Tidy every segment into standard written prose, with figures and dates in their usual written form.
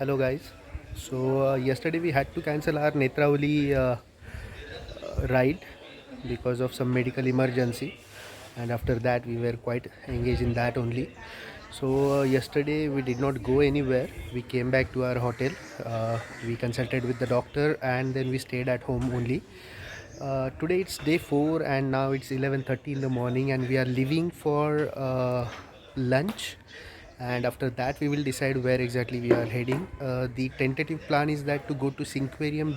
Hello guys. Yesterday we had to cancel our Netravali ride because of some medical emergency, and after that we were quite engaged in that only. Yesterday we did not go anywhere. We came back to our hotel. We consulted with the doctor and then we stayed at home only. Today it's day 4 and now it's 11:30 in the morning and we are leaving for lunch, and after that we will decide where exactly we are heading. The tentative plan is that to go to Cinquarium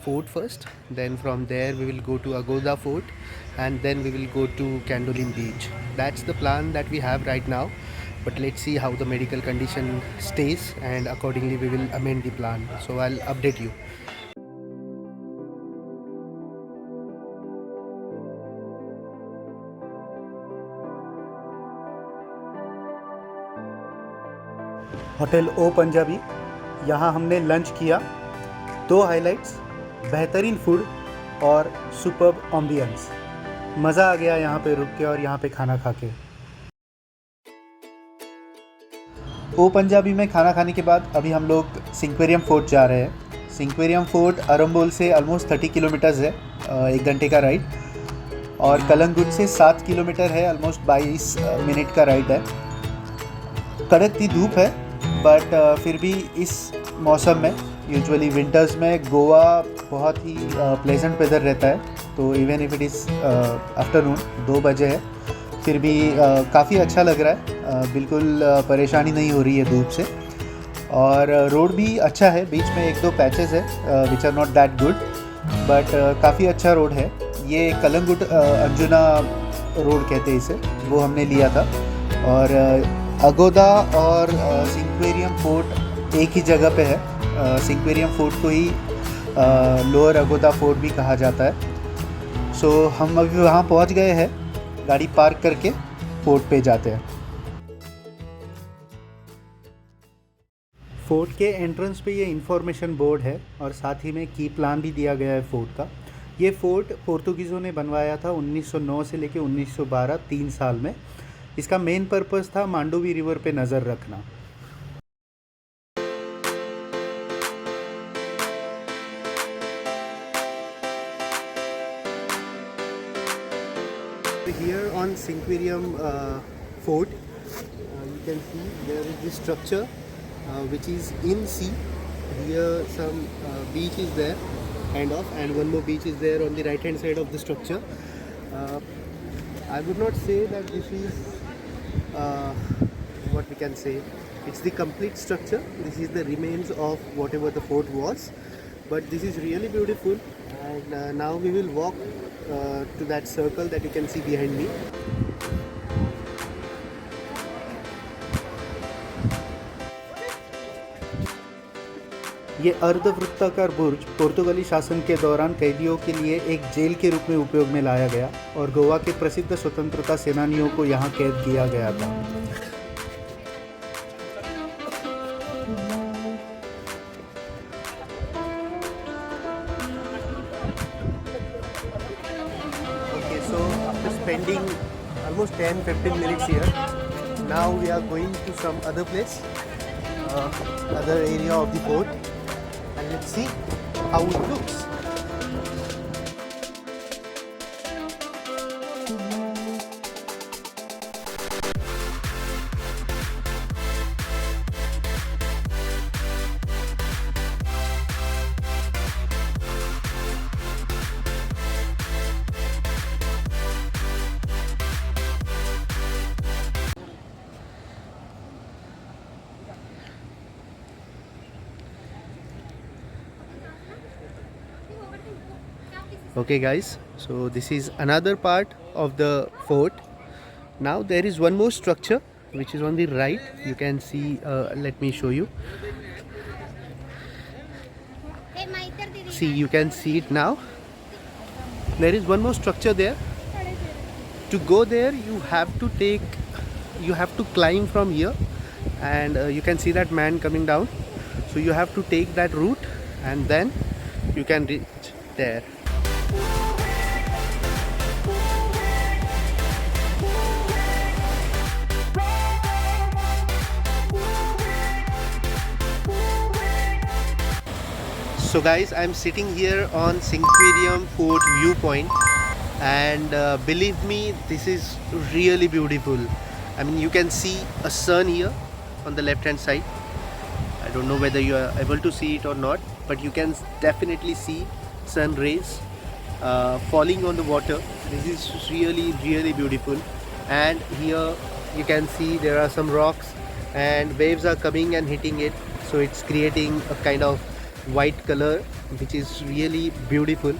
Fort first, then from there we will go to Agoda Fort, and then we will go to Candolim Beach. That's the plan that we have right now, but let's see how the medical condition stays and accordingly we will amend the plan. So I'll update you. Hotel O Punjabi, यहाँ हमने lunch किया। 2 highlights, बेहतरीन food और superb ambience. मज़ा आ गया यहाँ पे रुक के और यहाँ पे खाना खा के। ओ पंजाबी में खाना खाने के बाद अभी हम लोग सिंक्वेरियम फोर्ट जा रहे हैं। सिंक्वेरियम फोर्ट अरम्बोल से ऑलमोस्ट 30 किलोमीटर्स है, 1 घंटे का राइड, और कलंगुट से 7 किलोमीटर है, ऑलमोस्ट 22 मिनट का राइड है। कड़कती धूप है, बट फिर भी इस मौसम में, यूजुअली विंटर्स में गोवा बहुत ही प्लेजेंट वेदर रहता है। तो even if it is afternoon 2 बजे है, फिर भी काफ़ी अच्छा लग रहा है। बिल्कुल परेशानी नहीं हो रही है धूप से, और रोड भी अच्छा है। बीच में 1-2 पैचेस है which are not that good, but काफ़ी अच्छा रोड है। ये कलंगुट अंजुना रोड कहते हैं इसे, वो हमने लिया था। और अगोदा और सिंक्वेरियम फोर्ट एक ही जगह पे है। सिंक्वेरियम फोर्ट को ही लोअर अगोदा फोर्ट भी कहा जाता है। सो हम अभी वहाँ पहुँच गए हैं, गाड़ी पार्क करके फोर्ट पे जाते हैं। फोर्ट के एंट्रेंस पे ये इंफॉर्मेशन बोर्ड है और साथ ही में की प्लान भी दिया गया है फोर्ट का। ये फोर्ट पोर्तुगीज़ों ने बनवाया था 1909 से लेके 1912, 3 साल में। इसका मेन पर्पस था मांडोवी रिवर पे नज़र रखना। Here on Cinquarium Fort, you can see there is this structure which is in sea. Here some beach is there, kind of, and one more beach is there on the right hand side of the structure. I would not say that this is what we can say. It's the complete structure. This is the remains of whatever the fort was, but this is really beautiful. And now we will walk to that circle that you can see behind me. ये अर्धवृत्ताकार बुर्ज पुर्तगाली शासन के दौरान कैदियों के लिए एक jail के रूप में उपयोग में लाया गया, और गोवा के प्रसिद्ध स्वतंत्रता सेनानियों को यहाँ कैद किया गया था। Okay, so after spending almost 10-15 minutes here, now we are going to some other place, other area of the fort, and let's see how it looks. Okay guys, so this is another part of the fort. Now there is one more structure which is on the right. You can see, let me show you. See, you can see it now. There is one more structure there. To go there you have to climb from here, and you can see that man coming down. So you have to take that route and then you can reach there. So guys, I'm sitting here on Cinquarium Fort viewpoint, and believe me, this is really beautiful. I mean, you can see a sun here on the left hand side. I don't know whether you are able to see it or not, but you can definitely see sun rays falling on the water. This is really beautiful. And here you can see there are some rocks and waves are coming and hitting it, so it's creating a kind of white color which is really beautiful.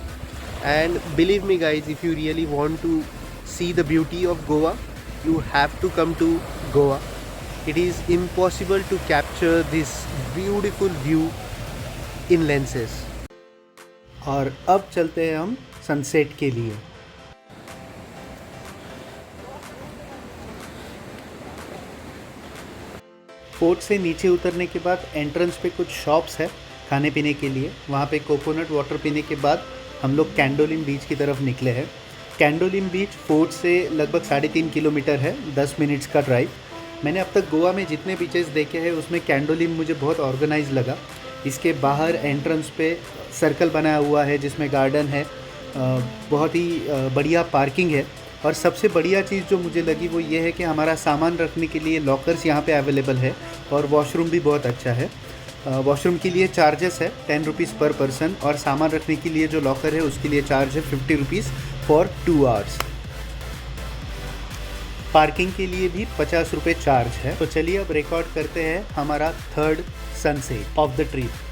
And believe me guys, if you really want to see the beauty of Goa, you have to come to Goa. It is impossible to capture this beautiful view in lenses. और अब चलते हैं हम sunset के लिए। Fort से नीचे उतरने के बाद एंट्रेंस पे कुछ शॉप्स है खाने पीने के लिए। वहाँ पे कोकोनट वाटर पीने के बाद हम लोग कैंडोलिम बीच की तरफ निकले हैं। कैंडोलिम बीच फोर्ट से लगभग 3.5 किलोमीटर है, 10 मिनट्स का ड्राइव। मैंने अब तक गोवा में जितने बीचेस देखे हैं उसमें कैंडोलिम मुझे बहुत ऑर्गेनाइज लगा। इसके बाहर एंट्रेंस पे सर्कल बनाया हुआ है जिसमें गार्डन है, बहुत ही बढ़िया पार्किंग है। और सबसे बढ़िया चीज़ जो मुझे लगी वो ये है कि हमारा सामान रखने के लिए लॉकर्स यहाँ पे अवेलेबल है और वॉशरूम भी बहुत अच्छा है। वॉशरूम के लिए चार्जेस है 10 रुपीज़ पर पर्सन, और सामान रखने के लिए जो लॉकर है उसके लिए चार्ज है 50 रुपीज़ फॉर 2 आवर्स। पार्किंग के लिए भी 50 रुपये चार्ज है। तो चलिए अब रिकॉर्ड करते हैं हमारा 3rd sunset of the trip.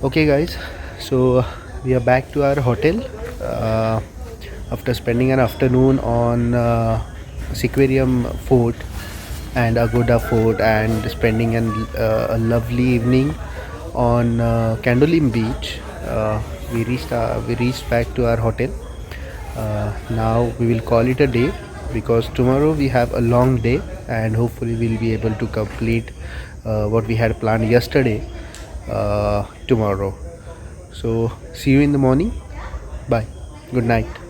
Okay guys, so we are back to our hotel after spending an afternoon on Cinquarium Fort and Agoda Fort, and spending a lovely evening on Candolim Beach. We reached back to our hotel. Now we will call it a day because tomorrow we have a long day, and hopefully we'll be able to complete what we had planned yesterday tomorrow. So see you in the morning. Bye. Good night.